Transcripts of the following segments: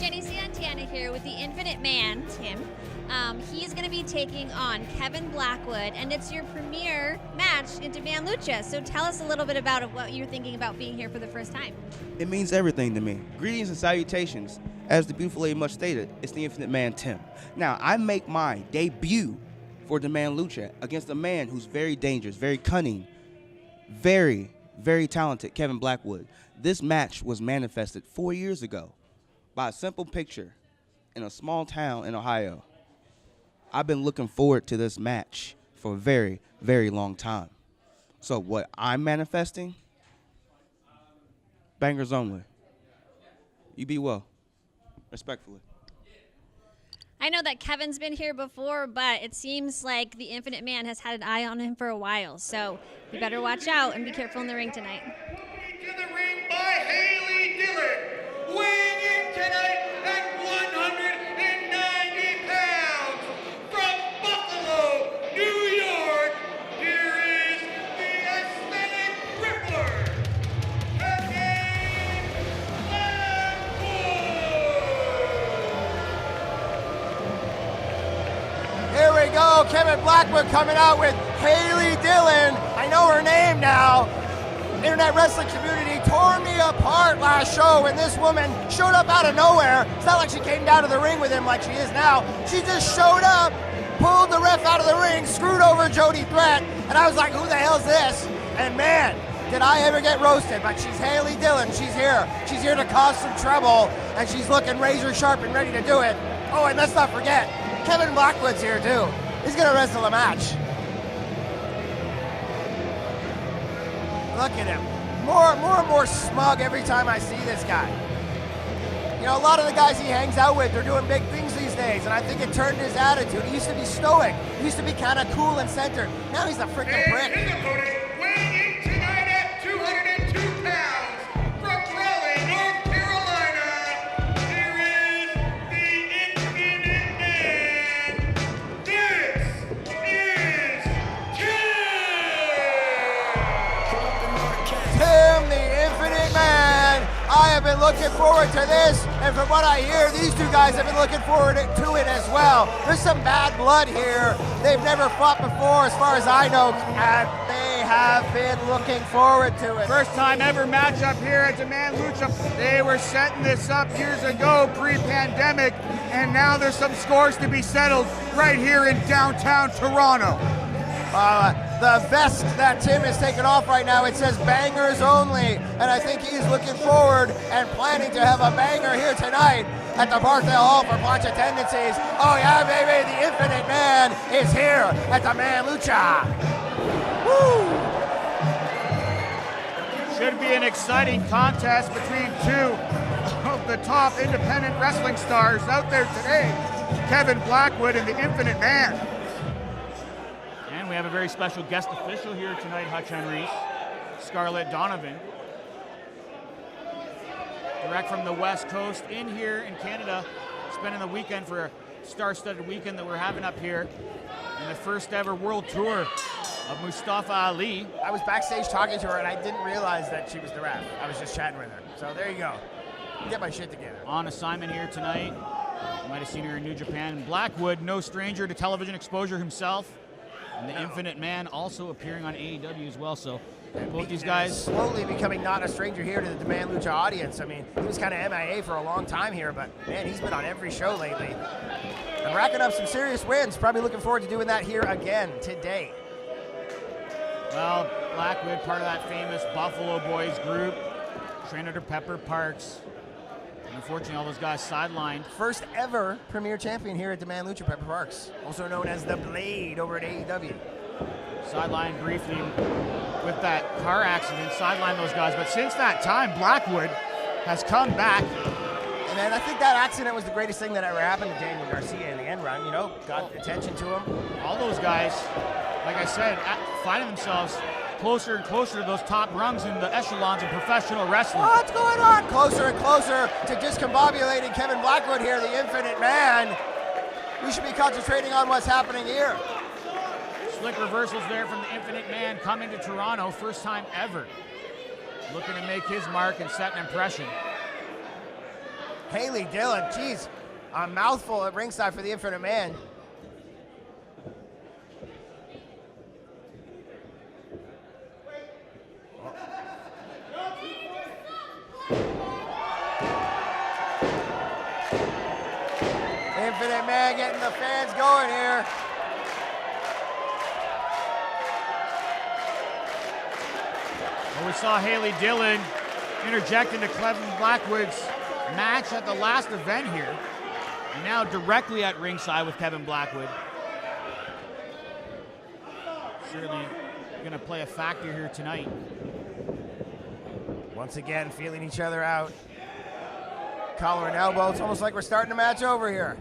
Jenny Santana here with the Infinite Man, Tim. He's going to be taking on Kevin Blackwood, and it's your premiere match in Demand Lucha. So tell us a little bit about what you're thinking about being here for the first time. It means everything to me. Greetings and salutations. As the beautiful lady much stated, it's the Infinite Man, Tim. Now, I make my debut for Demand Lucha against a man who's very dangerous, very cunning, very, very talented, Kevin Blackwood. This match was manifested 4 years ago by a simple picture in a small town in Ohio. I've been looking forward to this match for a very, very long time. So what I'm manifesting, bangers only. You be well. Respectfully. I know that Kevin's been here before, but it seems like the Infinite Man has had an eye on him for a while. So you better watch out and be careful in the ring tonight. To the ring by Haley Dillon, weighing in tonight at 190 pounds from Buffalo, New York. Here is the aesthetic crippler, Kevin Blackwood. Here we go, Kevin Blackwood coming out with Haley Dillon. I know her name now. Internet wrestling community tore me apart last show when this woman showed up out of nowhere. It's not like she came down to the ring with him like she is now. She just showed up, pulled the ref out of the ring, screwed over Jody Threat, and I was like, who the hell's this? And man, did I ever get roasted, but she's Haley Dillon. She's here. She's here to cause some trouble, and she's looking razor sharp and ready to do it. Oh, and let's not forget, Kevin Blackwood's here too. He's gonna wrestle a match. Look at him. More and more smug every time I see this guy. You know, a lot of the guys he hangs out with, they're doing big things these days, and I think it turned his attitude. He used to be stoic. He used to be kind of cool and centered. Now he's a freaking prick. His opponent, weighing in tonight at 202 pounds from Raleigh, North Carolina. Here is the Infinite Man. This is Tim, the Infinite Man. I have been looking forward to this, and from what I hear, these two guys have been looking forward to it as well. There's some bad blood here. They've never fought before, as far as I know, and they have been looking forward to it. First time ever matchup here at Demand Lucha. They were setting this up years ago, pre-pandemic, and now there's some scores to be settled right here in downtown Toronto. The vest that Tim is taking off right now, it says bangers only, and I think he's looking forward and planning to have a banger here tonight at the Barthdale Hall for Plancha Tendencies. Oh yeah, baby, the Infinite Man is here at Demand Lucha. Woo! Should be an exciting contest between two of the top independent wrestling stars out there today, Kevin Blackwood and the Infinite Man. And we have a very special guest official here tonight, HUTCH HENRIES, Scarlett Donovan. Direct from the West Coast in here in Canada, spending the weekend for a star-studded weekend that we're having up here in the first ever world tour of Mustafa Ali. I was backstage talking to her and I didn't realize that she was the ref. I was just chatting with her. So there you go. Get my shit together. On assignment here tonight. You might have seen her in New Japan. Blackwood, no stranger to television exposure himself. And the Infinite Man also appearing on AEW as well. So both these guys slowly becoming not a stranger here to the Demand Lucha audience. I mean, he was kind of MIA for a long time here, but man, he's been on every show lately. And racking up some serious wins. Probably looking forward to doing that here again today. Well, Blackwood, part of that famous Buffalo Boys group, trained under Pepper Parks. And unfortunately, all those guys sidelined. First ever premier champion here at Demand Lucha, Pepper Parks, also known as the Blade over at AEW. Sidelined briefly with that car accident, sidelined those guys. But since that time, Blackwood has come back. And then I think that accident was the greatest thing that ever happened to Daniel Garcia in the end run, you know, got attention to him. All those guys, like I said, finding themselves closer and closer to those top rungs in the echelons of professional wrestling. What's going on? Closer and closer to discombobulating Kevin Blackwood here, the Infinite Man. We should be concentrating on what's happening here. Slick reversals there from the Infinite Man coming to Toronto, first time ever. Looking to make his mark and set an impression. Haley Dillon, geez, a mouthful at ringside for the Infinite Man. Infinite Man getting the fans going here. Well, we saw Haley Dillon interject into Kevin Blackwood's match at the last event here. And now directly at ringside with Kevin Blackwood. Certainly going to play a factor here tonight. Once again, feeling each other out. Collar and elbow. It's almost like we're starting the match over here.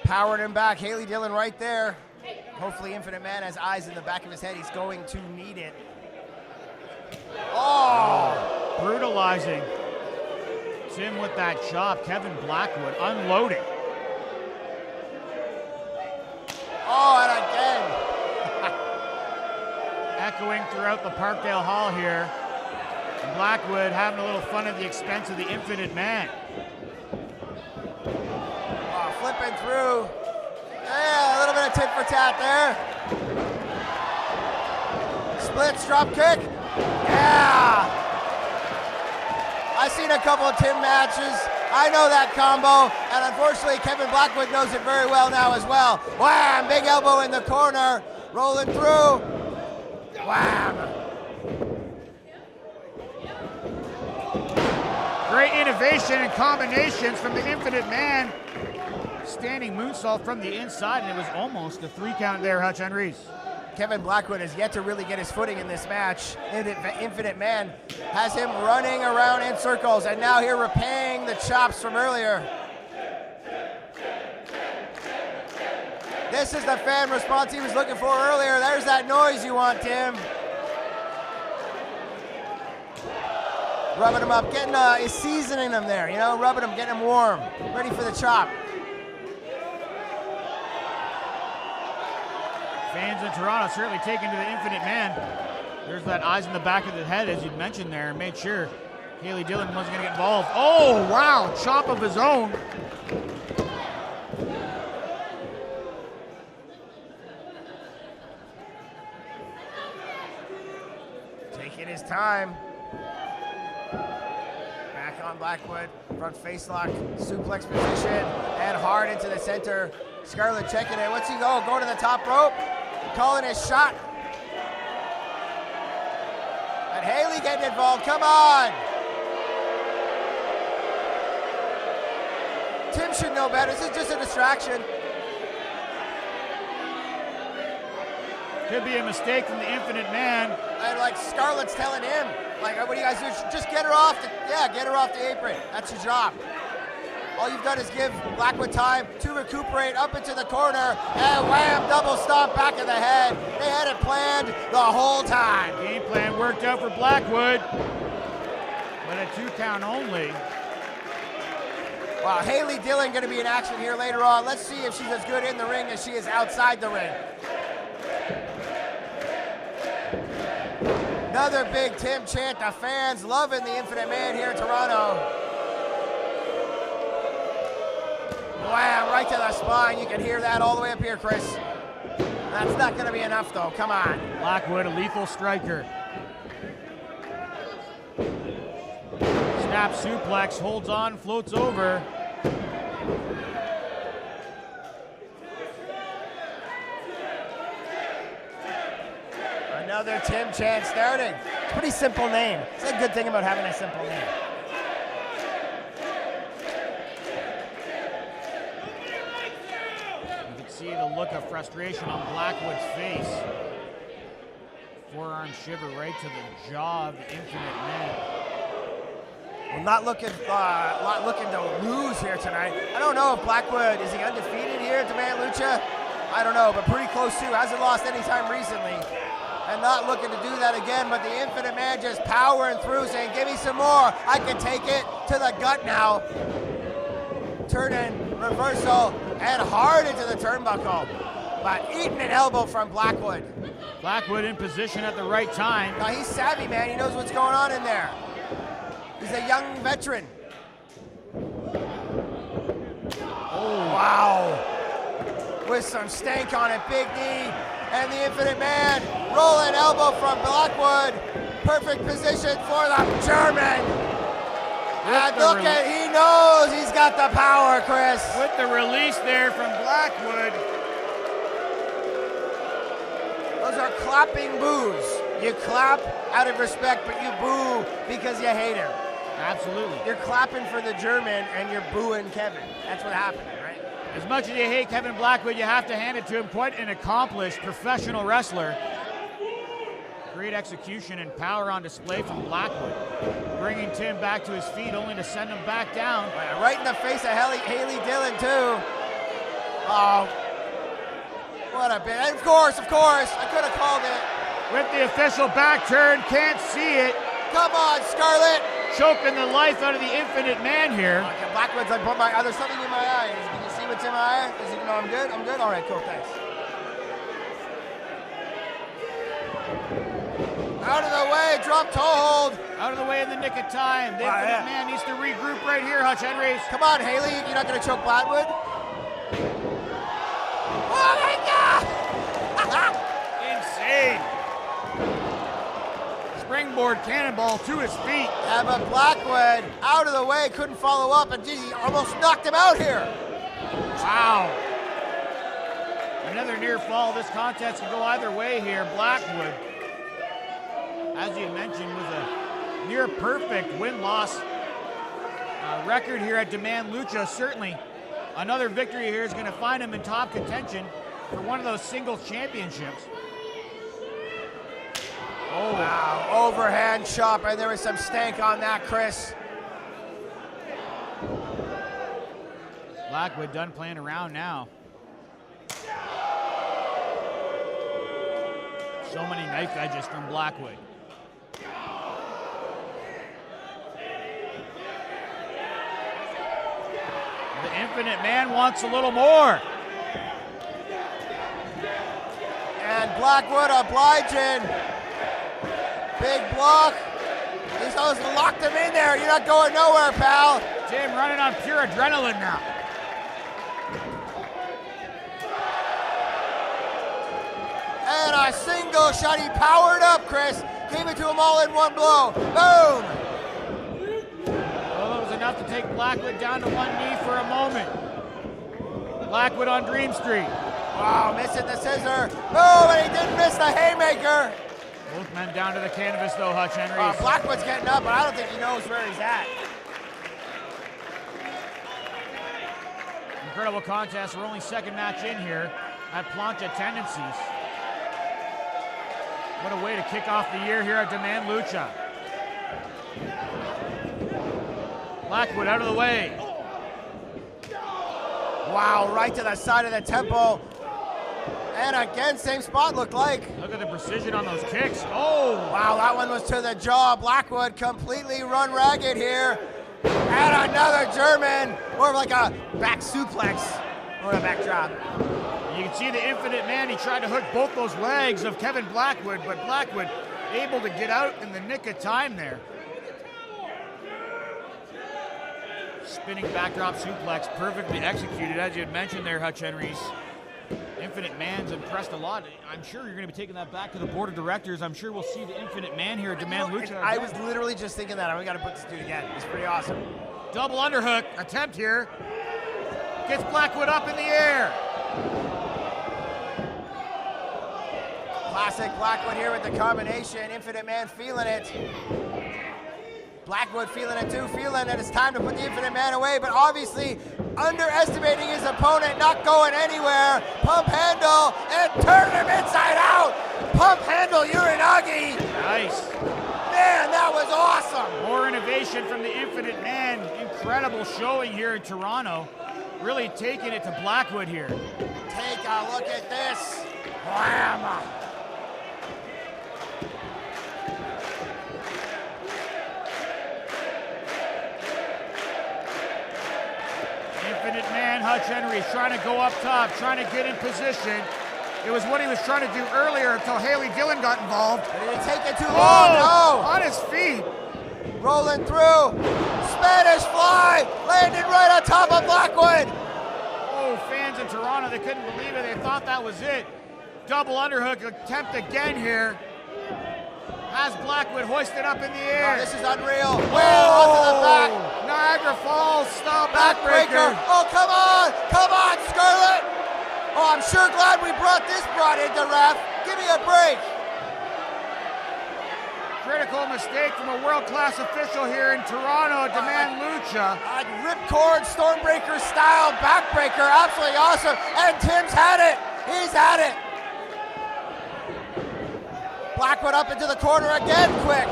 Powering him back. Haley Dillon right there. Hopefully Infinite Man has eyes in the back of his head. He's going to need it. Oh! Brutalizing Tim with that chop. Kevin Blackwood unloading. Oh, and again. Echoing throughout the Parkdale Hall here. And Blackwood having a little fun at the expense of the Infinite Man. Oh, flipping through. Yeah, a little bit of tit for tat there. Splits, drop kick. Yeah. I've seen a couple of Tim matches. I know that combo, and unfortunately Kevin Blackwood knows it very well now as well. Wham! Big elbow in the corner. Rolling through. Wham! Great innovation and combinations from the Infinite Man. Standing moonsault from the inside, and it was almost a 3 count there, Hutch Henries. Kevin Blackwood has yet to really get his footing in this match. Infinite Man has him running around in circles, and now here repaying the chops from earlier. This is the fan response he was looking for earlier. There's that noise you want, Tim. Rubbing him up, getting seasoning him there, you know, rubbing him, getting him warm, ready for the chop. Fans in Toronto certainly taking to the Infinite Man. There's that eyes in the back of the head, as you'd mentioned there, and made sure Haley Dillon wasn't going to get involved. Oh, wow, chop of his own. Taking his time. Back on Blackwood, front face lock, suplex position, and hard into the center. Scarlett checking it. What's he go? Going to the top rope, calling his shot. And Haley getting involved. Come on. Tim should know better. This is just a distraction. Could be a mistake from the Infinite Man. And like Scarlett's telling him, like, what do you guys do? Just get her off get her off the apron. That's your job. All you've done is give Blackwood time to recuperate up into the corner, and wham, double stomp back of the head. They had it planned the whole time. Game plan worked out for Blackwood, but a 2 count only. Wow, Haley Dillon going to be in action here later on. Let's see if she's as good in the ring as she is outside the ring. Another big Tim chant. The fans loving the Infinite Man here in Toronto. Wow, right to the spine. You can hear that all the way up here, Chris. That's not going to be enough, though. Come on. Blackwood, a lethal striker. Snap suplex, holds on, floats over. Another Tim chant starting. It's a pretty simple name. It's a good thing about having a simple name. See the look of frustration on Blackwood's face. Forearm shiver right to the jaw of the Infinite Man. Well, not looking to lose here tonight. I don't know if Blackwood, is he undefeated here at Demand Lucha? I don't know, but pretty close to. Hasn't lost any time recently. And not looking to do that again, but the Infinite Man just powering through, saying, give me some more. I can take it to the gut now. Turning, reversal, and hard into the turnbuckle. But eating an elbow from Blackwood. Blackwood in position at the right time. Now he's savvy, man. He knows what's going on in there. He's a young veteran. Wow. With some stank on it, Big D and the Infinite Man. Rolling elbow from Blackwood. Perfect position for the German. And look at, he knows he's got the power, Chris. With the release there from Blackwood. Those are clapping boos. You clap out of respect, but you boo because you hate him. Absolutely. You're clapping for the German and you're booing Kevin. That's what happened, right? As much as you hate Kevin Blackwood, you have to hand it to him. Quite an accomplished professional wrestler. Great execution and power on display from Blackwood. Bringing Tim back to his feet only to send him back down. Right in the face of Haley Dillon too. Oh, what a bit. And of course, I could have called it. With the official back turn, can't see it. Come on, Scarlett. Choking the life out of the Infinite Man here. Okay, Blackwood's like, there's something in my eye. Can you see what's in my eye? Does he know I'm good? I'm good? All right, cool, thanks. Out of the way, drop toe hold. Out of the way in the nick of time. The Infinite Man needs to regroup right here, Hutch Henries. Come on, Haley, you're not gonna choke Blackwood? Oh my God! Insane. Springboard cannonball to his feet. Yeah, but Blackwood out of the way, couldn't follow up, and geez, he almost knocked him out here. Wow. Another near fall. This contest can go either way here. Blackwood, as you mentioned, was a near perfect win-loss record here at Demand Lucha. Certainly another victory here is going to find him in top contention for one of those singles championships. Oh, wow, overhand chop, and there was some stank on that, Chris. Blackwood done playing around now. So many knife edges from Blackwood. The Infinite Man wants a little more. And Blackwood obliging. Big block. He's almost locked him in there. You're not going nowhere, pal. Tim running on pure adrenaline now. And a single shot. He powered up, Chris. Gave it to him all in one blow. Boom. Well, it was enough to take Blackwood down to one knee for a moment. Blackwood on Dream Street. Wow, missing the scissor. Boom, and he didn't miss the haymaker. Both men down to the canvas, though, Hutch Henries. Blackwood's getting up, but I don't think he knows where he's at. Incredible contest. We're only second match in here at Plancha Tendencies. What a way to kick off the year here at Demand Lucha. Blackwood out of the way. Wow, right to the side of the temple. And again, same spot looked like. Look at the precision on those kicks. Oh! Wow, that one was to the jaw. Blackwood completely run ragged here. And another German. More of like a back suplex or a back drop. You can see the Infinite Man. He tried to hook both those legs of Kevin Blackwood, but Blackwood able to get out in the nick of time there. Spinning backdrop suplex, perfectly executed, as you had mentioned there, Hutch Henries. Infinite Man's impressed a lot. I'm sure you're going to be taking that back to the board of directors. I'm sure we'll see the Infinite Man here at Demand Lucha. I was literally just thinking that. We got to put this dude again. It's pretty awesome. Double underhook attempt here. Gets Blackwood up in the air. Classic Blackwood here with the combination. Infinite Man feeling it. Blackwood feeling it too, feeling that it's time to put the Infinite Man away, but obviously underestimating his opponent, not going anywhere. Pump handle and turn him inside out. Pump handle Uranagi. Nice. Man, that was awesome. More innovation from the Infinite Man. Incredible showing here in Toronto. Really taking it to Blackwood here. Take a look at this. Wham! Infinite Man, Hutch Henries trying to go up top, trying to get in position. It was what he was trying to do earlier until Haley Dillon got involved. But did it take it too long? No! On his feet. Rolling through. Spanish fly. Landed right on top of Blackwood. Oh, in Toronto. They couldn't believe it. They thought that was it. Double underhook attempt again here. Has Blackwood hoisted up in the air. Oh, this is unreal. Whoa, onto the back. Niagara Falls style Backbreaker. Oh, come on. Come on, Scarlett. Oh, I'm sure glad we brought this into ref. Give me a break. Critical mistake from a world-class official here in Toronto, Demand Lucha. Ripcord, Stormbreaker style backbreaker. Absolutely awesome. And Tim's had it. He's had it. Blackwood up into the corner again, quick.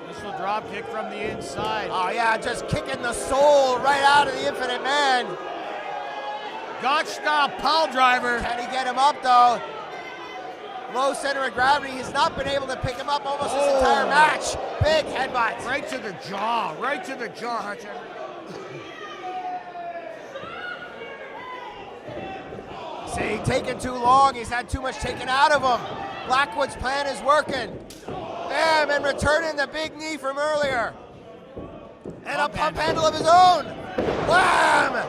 Initial drop kick from the inside. Oh yeah, just kicking the soul right out of the Infinite Man. Gotch style pile driver. Can he get him up though? Low center of gravity. He's not been able to pick him up almost this entire match. Big headbutt. Right to the jaw, right to the jaw, Hutch. See, taking too long. He's had too much taken out of him. Blackwood's plan is working. Bam, and returning the big knee from earlier. And a pump handle of his own. Wham!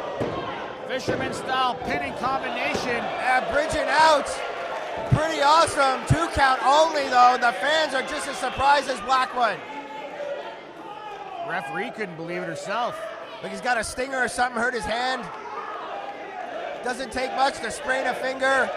Fisherman style pinning combination. Bridging out. Pretty awesome. 2 count only though. The fans are just as surprised as Blackwood. Referee couldn't believe it herself. Like he's got a stinger or something, hurt his hand. Doesn't take much to sprain a finger.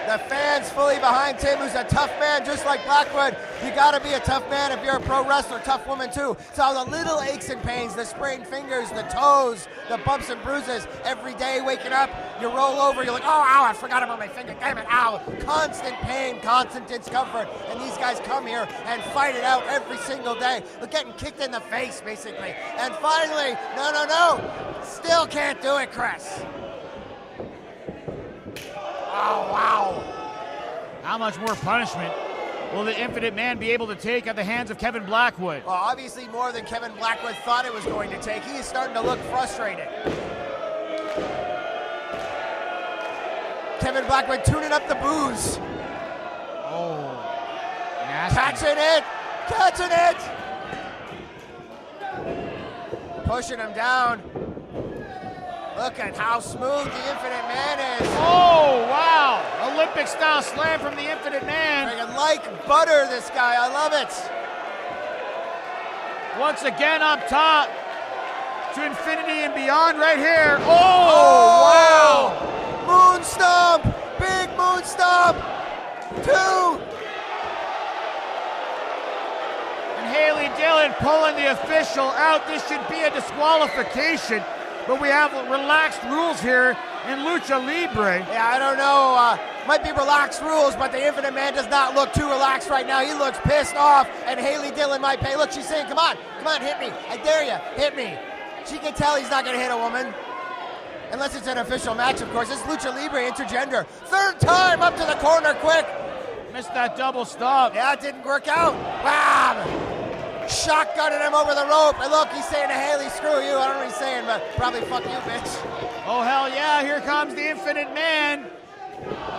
The fans fully behind Tim, who's a tough man just like Blackwood. You gotta be a tough man if you're a pro wrestler, tough woman too. So all the little aches and pains, the sprained fingers, the toes, the bumps and bruises, every day waking up, you roll over, you're like, oh, ow, I forgot about my finger, damn it, ow. Constant pain, constant discomfort, and these guys come here and fight it out every single day. They're getting kicked in the face, basically. And finally, no, still can't do it, Chris. Oh, wow. How much more punishment will the Infinite Man be able to take at the hands of Kevin Blackwood? Well, obviously more than Kevin Blackwood thought it was going to take. He is starting to look frustrated. Kevin Blackwood tuning up the booze. Oh, nasty. Catching it. Pushing him down. Look at how smooth the Infinite Man is. Oh, wow. Olympic-style slam from the Infinite Man. Freaking like butter, this guy. I love it. Once again up top. To infinity and beyond right here. Oh, wow. Moon stomp. Big moon stomp. 2. And Haley Dillon pulling the official out. This should be a disqualification. But we have relaxed rules here in Lucha Libre. Yeah, I don't know. Might be relaxed rules, but the Infinite Man does not look too relaxed right now. He looks pissed off, and Haley Dillon might pay. Look, she's saying, come on, hit me. I dare you, hit me. She can tell he's not going to hit a woman. Unless it's an official match, of course. It's Lucha Libre, intergender. 3rd time up to the corner, quick. Missed that double stop. Yeah, it didn't work out. Bam! Shotgunning him over the rope. And look, he's saying to Haley, screw you. I don't know what he's saying, but probably fuck you, bitch. Oh, hell yeah. Here comes the Infinite Man.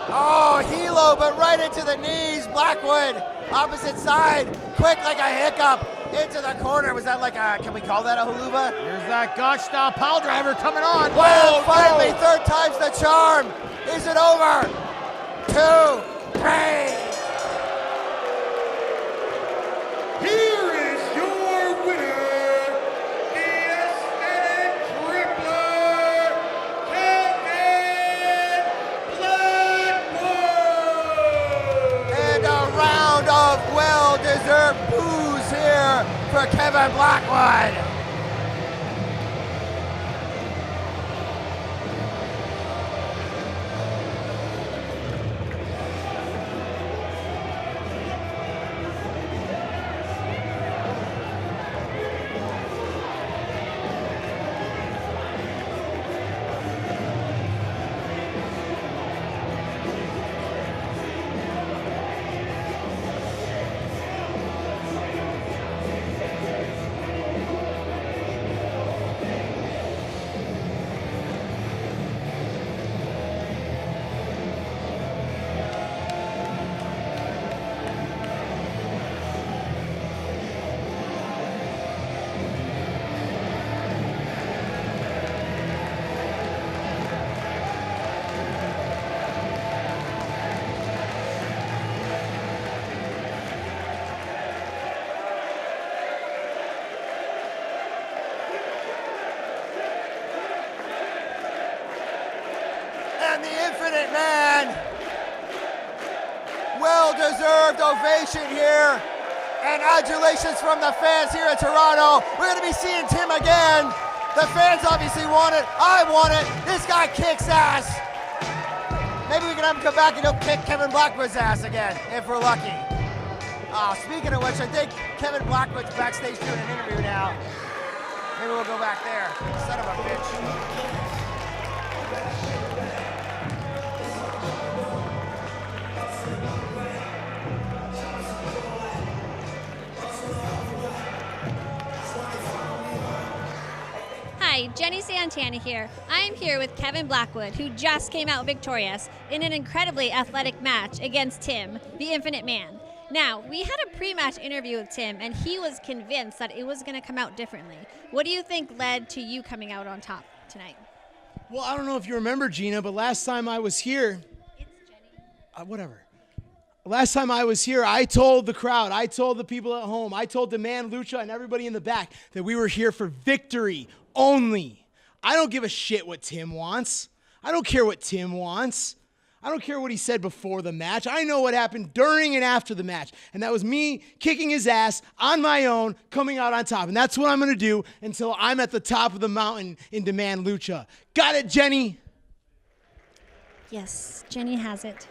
Oh, Hilo, but right into the knees. Blackwood, opposite side. Quick like a hiccup. Into the corner. Was that like a, can we call that a huluva? Here's that Gotch-style pile driver coming on. Well, finally, 3rd time's the charm. Is it over? 2, 3. Here is your winner, the aesthetic crippler, Kevin Blackwood! And a round of well-deserved boos here for Kevin Blackwood. Well-deserved ovation here. And adulations from the fans here in Toronto. We're going to be seeing Tim again. The fans obviously want it. I want it. This guy kicks ass. Maybe we can have him come back and he'll kick Kevin Blackwood's ass again, if we're lucky. Speaking of which, I think Kevin Blackwood's backstage doing an interview now. Maybe we'll go back there. Son of a bitch. Hi, Jenny Santana here. I am here with Kevin Blackwood, who just came out victorious in an incredibly athletic match against Tim, the Infinite Man. Now, we had a pre-match interview with Tim, and he was convinced that it was going to come out differently. What do you think led to you coming out on top tonight? Well, I don't know if you remember, Gina, but last time I was here... It's Jenny. Whatever. Last time I was here, I told the crowd, I told the people at home, I told Demand Lucha and everybody in the back that we were here for victory only. I don't give a shit what Tim wants. I don't care what Tim wants. I don't care what he said before the match. I know what happened during and after the match. And that was me kicking his ass on my own, coming out on top. And that's what I'm going to do until I'm at the top of the mountain in Demand Lucha. Got it, Jenny? Yes, Jenny has it.